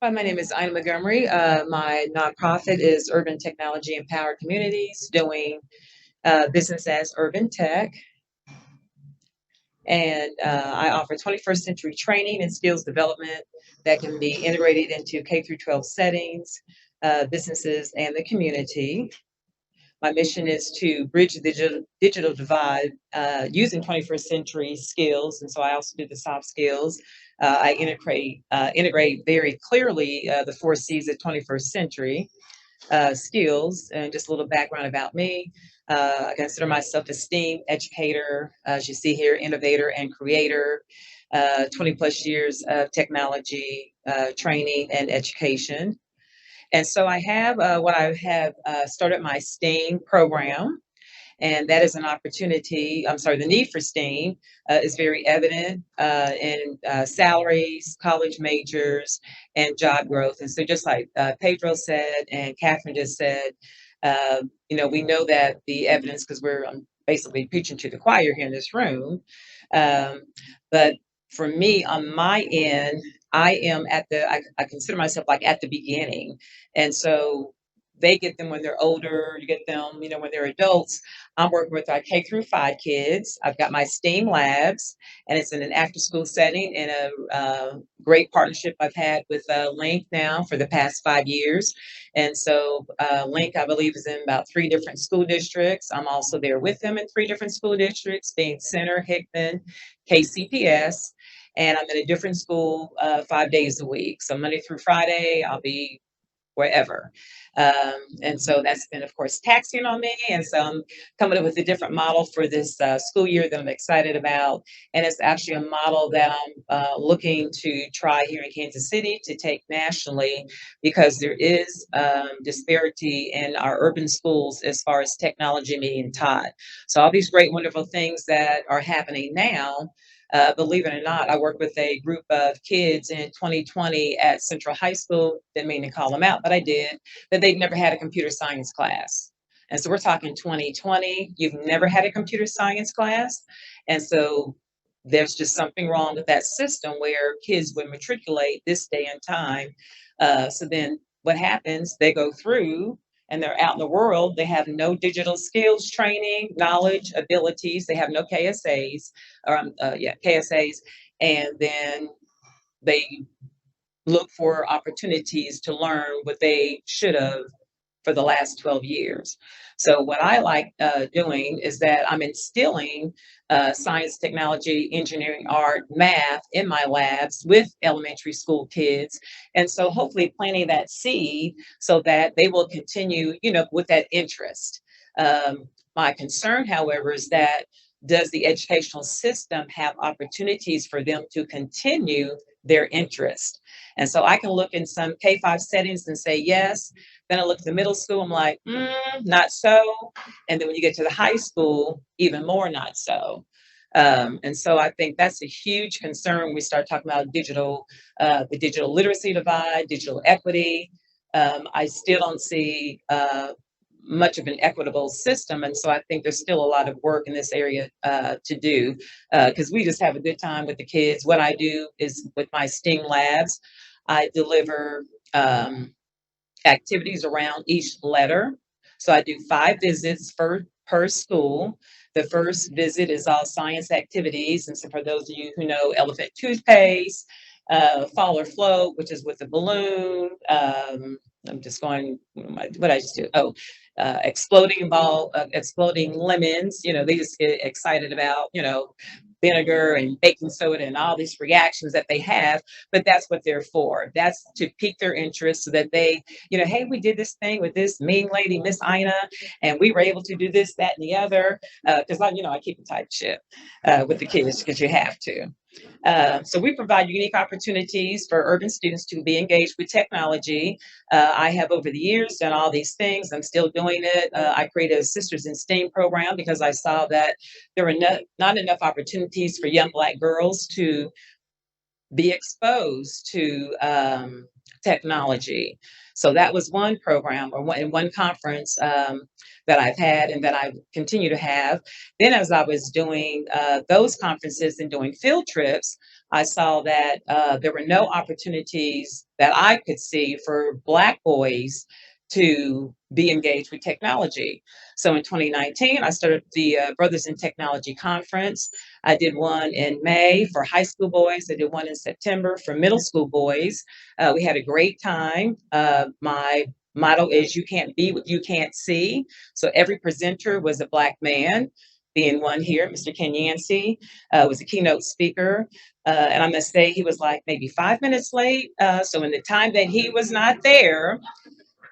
Hi, my name is Ina Montgomery. My nonprofit is Urban Technology Empowered Communities, doing business as Urban Tech. And I offer 21st century training and skills development that can be integrated into K through 12 settings, businesses, and the community. My mission is to bridge the digital divide using 21st century skills, and so I also do the soft skills. I integrate very clearly the four C's of 21st century skills. And just a little background about me. I consider myself a STEAM educator, as you see here, innovator and creator. 20 plus years of technology training and education. And so I have what I have started my STEAM program, and that is an opportunity. I'm sorry, the need for STEAM is very evident in salaries, college majors, and job growth. And so, just like Pedro said and Catherine just said, we know that the evidence, because we're basically preaching to the choir here in this room. Um, but for me, on my end, I consider myself like at the beginning. And so they get them when they're older, you get them, when they're adults. I'm working with our K through 5 kids. I've got my STEAM labs, and it's in an after school setting in a great partnership I've had with Link now for the past 5 years. And so Link, I believe, is in about 3 different school districts. I'm also there with them in 3 different school districts, being Center, Hickman, KCPS. And I'm in a different school 5 days a week. So Monday through Friday, I'll be wherever. And so that's been, of course, taxing on me. And so I'm coming up with a different model for this school year that I'm excited about. And it's actually a model that I'm looking to try here in Kansas City to take nationally, because there is disparity in our urban schools as far as technology being taught. So all these great, wonderful things that are happening now, believe it or not, I worked with a group of kids in 2020 at Central High School. Didn't mean to call them out, but I did. That they'd never had a computer science class. And so we're talking 2020. You've never had a computer science class. And so there's just something wrong with that system where kids would matriculate this day and time. So then what happens? They go through and they're out in the world. They have no digital skills training, knowledge, abilities. They have no KSAs, KSAs. And then they look for opportunities to learn what they should have for the last 12 years. So what I like doing is that I'm instilling science, technology, engineering, art, math in my labs with elementary school kids. And so hopefully planting that seed so that they will continue, with that interest. My concern, however, is that does the educational system have opportunities for them to continue their interest? And so I can look in some K-5 settings and say yes. Then I look at the middle school, I'm like, not so. And then when you get to the high school, even more not so. And so I think that's a huge concern when we start talking about the digital literacy divide, digital equity. I still don't see much of an equitable system. And so I think there's still a lot of work in this area to do, because we just have a good time with the kids. What I do is with my STEAM labs, I deliver activities around each letter. So I do 5 visits per school. The first visit is all science activities. And so for those of you who know elephant toothpaste, fall or float, which is with the balloon. I'm just going, what I just do? Oh, exploding lemons. They just get excited about, vinegar and baking soda and all these reactions that they have, but that's what they're for. That's to pique their interest so that they, hey, we did this thing with this mean lady, Miss Ina, and we were able to do this, that, and the other. Because I keep a tight ship with the kids because you have to. So we provide unique opportunities for urban students to be engaged with technology. I have over the years done all these things. I'm still doing it. I created a Sisters in STEAM program because I saw that there were not enough opportunities for young Black girls to be exposed to technology. So that was one program or one conference that I've had and that I continue to have. Then as I was doing those conferences and doing field trips, I saw that there were no opportunities that I could see for Black boys to be engaged with technology. So in 2019, I started the Brothers in Technology Conference. I did one in May for high school boys. I did one in September for middle school boys. We had a great time. My motto is you can't be what you can't see. So every presenter was a Black man, being one here, Mr. Ken Yancey, was a keynote speaker. And I must say, he was like maybe 5 minutes late. So in the time that he was not there,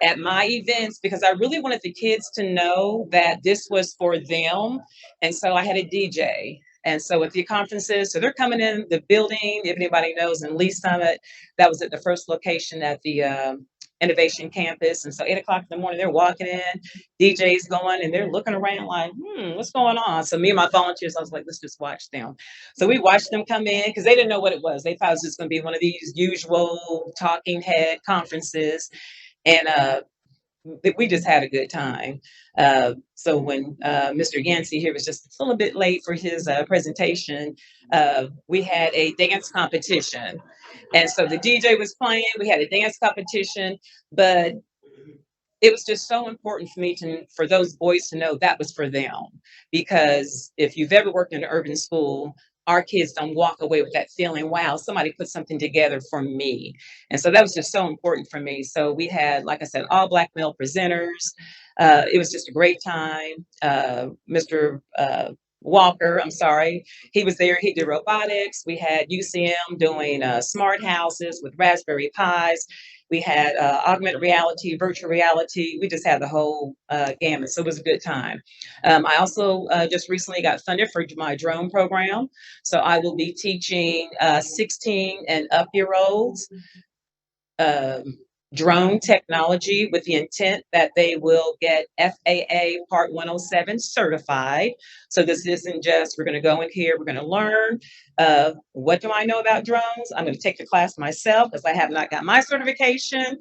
at my events, because I really wanted the kids to know that this was for them. And so I had a DJ. And so at the conferences, so they're coming in the building, if anybody knows, in Lee Summit, that was at the first location at the Innovation Campus. And so 8 o'clock in the morning, they're walking in, DJ's going, and they're looking around like, what's going on? So me and my volunteers, I was like, let's just watch them. So we watched them come in because they didn't know what it was. They thought it was just going to be one of these usual talking head conferences. And we just had a good time. So when Mr. Yancey here was just a little bit late for his presentation, we had a dance competition. And so the DJ was playing, we had a dance competition, but it was just so important for me for those boys to know that was for them. Because if you've ever worked in an urban school, our kids don't walk away with that feeling, wow, somebody put something together for me. And so that was just so important for me. So we had, like I said, all Black male presenters. It was just a great time. Mr. Walker, I'm sorry, he was there. He did robotics. We had UCM doing smart houses with Raspberry Pis. We had augmented reality, virtual reality. We just had the whole gamut. So it was a good time. I also just recently got funded for my drone program. So I will be teaching 16 and up year olds drone technology with the intent that they will get FAA Part 107 certified. So this isn't just, we're going to go in here, we're going to learn. What do I know about drones? I'm going to take the class myself because I have not got my certification.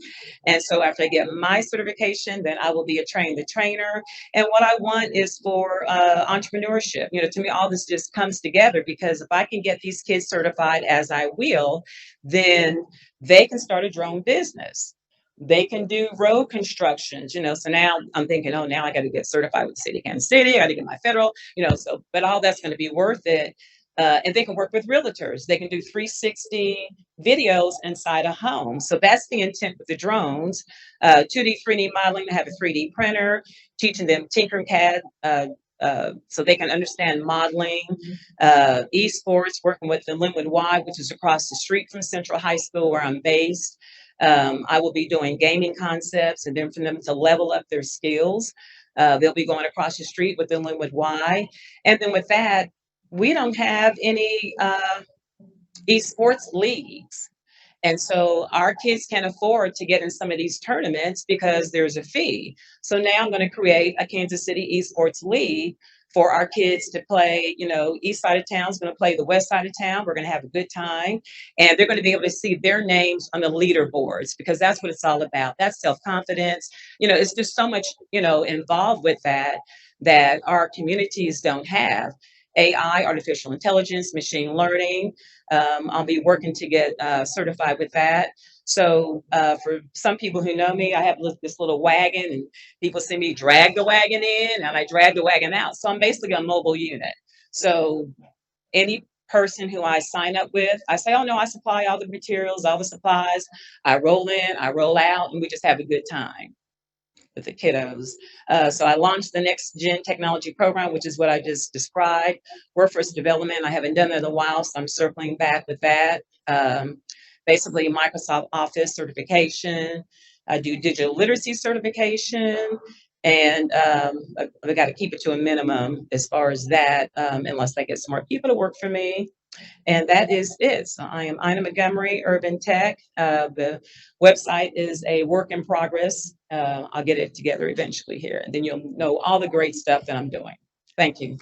And so after I get my certification, then I will be a train the trainer. And what I want is for entrepreneurship. You know, to me, all this just comes together because if I can get these kids certified, as I will, then they can start a drone business. They can do road constructions, you know. So now I'm thinking, oh, now I got to get certified with the city of Kansas City. I got to get my federal, you know. So, but all that's going to be worth it. And they can work with realtors. They can do 360 videos inside a home. So that's the intent with the drones. 2D, 3D modeling. I have a 3D printer, teaching them Tinkercad. So they can understand modeling, esports, working with the Linwood Y, which is across the street from Central High School where I'm based. I will be doing gaming concepts and then for them to level up their skills. They'll be going across the street with the Linwood Y. And then with that, we don't have any esports leagues. And so our kids can't afford to get in some of these tournaments because there's a fee. So now I'm going to create a Kansas City Esports League for our kids to play. You know, east side of town is going to play the west side of town. We're going to have a good time. And they're going to be able to see their names on the leaderboards because that's what it's all about. That's self-confidence. You know, it's just so much, you know, involved with that that our communities don't have. AI, artificial intelligence, machine learning. I'll be working to get certified with that. So for some people who know me, I have this little wagon and people see me drag the wagon in and I drag the wagon out. So I'm basically a mobile unit. So any person who I sign up with, I say, oh no, I supply all the materials, all the supplies. I roll in, I roll out, and we just have a good time with the kiddos. So I launched the Next Gen Technology Program, which is what I just described. Workforce development, I haven't done that in a while, so I'm circling back with that. Basically, Microsoft Office certification. I do digital literacy certification. And I got to keep it to a minimum as far as that, unless I get some more people to work for me. And that is it. So I am Ina Montgomery, Urban Tech. The website is a work in progress. I'll get it together eventually here, and then you'll know all the great stuff that I'm doing. Thank you.